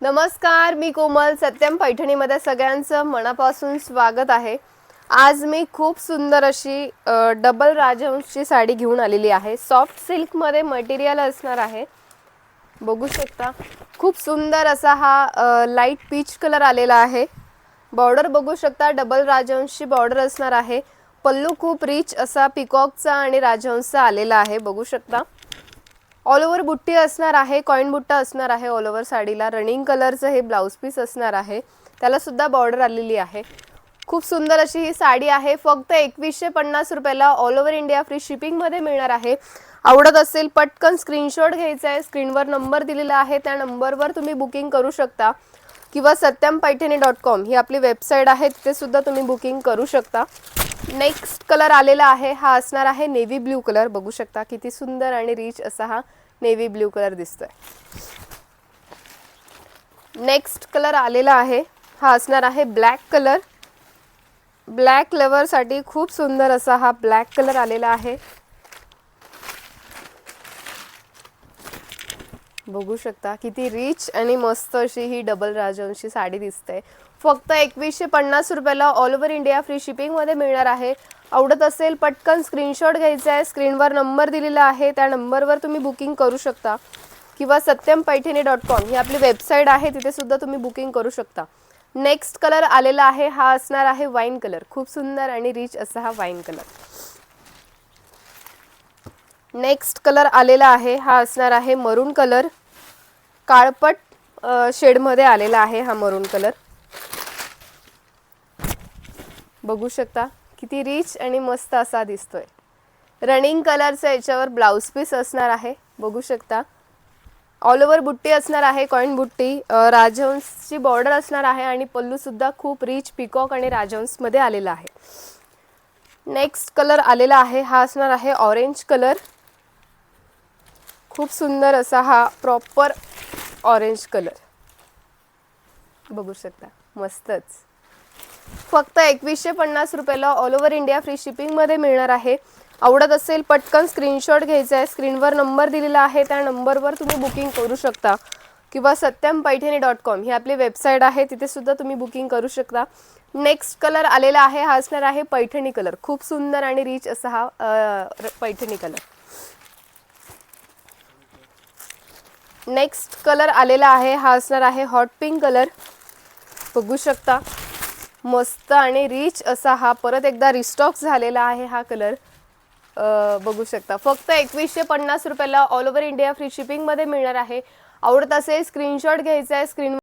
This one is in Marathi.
नमस्कार, मी कोमल. सत्यम पैठणीमध्ये सगळ्यांचं मनापासून स्वागत आहे. आज मी खूप सुंदर अशी डबल राजहंसची साडी घेऊन आलेली आहे. सॉफ्ट सिल्कमध्ये मटेरियल असणार आहे. बघू शकता, खूप सुंदर असा हा लाईट पीच कलर आलेला आहे. बॉर्डर बघू शकता, डबल राजहंसची बॉर्डर असणार आहे. पल्लू खूप रिच असा पिकॉकचा आणि राजहंसचा आलेला आहे. बघू शकता, ऑल ओव्हर बुट्टी असणार आहे, कॉइन बुट्टा असणार आहे ऑल ओव्हर साडीला. रनिंग कलरचं हे ब्लाउज पीस असणार आहे, त्याला सुद्धा बॉर्डर आलेली आहे. खूप सुंदर अशी ही साडी आहे. फक्त 2150 रुपयाला ऑल ओव्हर इंडिया फ्री शिपिंगमध्ये मिळणार आहे. आवडत असेल पटकन स्क्रीनशॉट घ्यायचा आहे. स्क्रीनवर नंबर दिलेला आहे, त्या नंबरवर तुम्ही बुकिंग करू शकता किंवा satyamPaithani.com ही आपली वेबसाईट आहे, तिथे सुद्धा तुम्ही बुकिंग करू शकता. नेक्स्ट कलर आलेला आहे, हा असणार आहे नेव्ही ब्ल्यू कलर. बघू शकता किती सुंदर आणि रिच असा हा नेव्ही ब्ल्यू कलर दिसतोय. नेक्स्ट कलर आलेला आहे, हा असणार आहे ब्लॅक कलर. ब्लॅक लवर साठी खूप सुंदर असा हा ब्लॅक कलर आलेला आहे. बघू शकता किती रिच आणि मस्त अशी ही डबल राजहंसची साडी दिसते. फक्त 2150 रुपयाला all over India free shipping मध्ये मिळणार आहे. आवडत असेल पटकन स्क्रीनशॉट घ्यायचा आहे. स्क्रीनवर नंबर दिलेला आहे, त्या नंबरवर तुम्ही बुकिंग करू शकता किंवा satyamPaithani.com ही आपली वेबसाईट आहे, तिथे सुद्धा तुम्ही बुकिंग करू शकता. नेक्स्ट कलर आलेला आहे, हा असणार आहे वाईन कलर. खूप सुंदर आणि रिच असा हा वाईन कलर. नेक्स्ट कलर आलेला आहे, हा असणार आहे मरून कलर. काळपट शेडमध्ये आलेला आहे हा मरून कलर. बघू शकता किती रिच आणि मस्त असा दिसतोय. रनिंग कलरचा याच्यावर ब्लाउज पीस असणार आहे. बघू शकता, ऑल ओव्हर बुट्टी असणार आहे, कॉइन बुट्टी. राजहंसची बॉर्डर असणार आहे आणि पल्लू सुद्धा खूप रिच पिकॉक आणि राजहंस मध्ये आलेला आहे. नेक्स्ट कलर आलेला आहे, हा असणार आहे ऑरेंज कलर. खूप सुंदर असा हा प्रॉपर ऑरेंज कलर. बघू शकता, मस्तच. फक्त 2150 रुपयाला all over India free shipping मध्ये मिळणार आहे. आवडत असेल पटकन स्क्रीनशॉट घ्यायचा आहे. स्क्रीनवर नंबर दिलेला आहे, त्या नंबरवर तुम्ही बुकिंग करू शकता किंवा satyamPaithani.com ही आपली वेबसाईट आहे, तिथे सुद्धा तुम्ही बुकिंग करू शकता. नेक्स्ट कलर आलेला आहे, हा असणार आहे पैठणी कलर. खूप सुंदर आणि रिच असा हा पैठणी कलर. नेक्स्ट कलर आलेला आहे, हा असणार आहे हॉट पिंक कलर. बघू शकता, मस्त आणि रिच असा हा परत एकदा रिस्टॉक झालेला आहे हा कलर. बघू शकता, फक्त 2150 रुपयाला all over India free shipping मध्ये मिळणार आहे. आवडत असेल स्क्रीनशॉट घ्यायचा आहे. स्क्रीन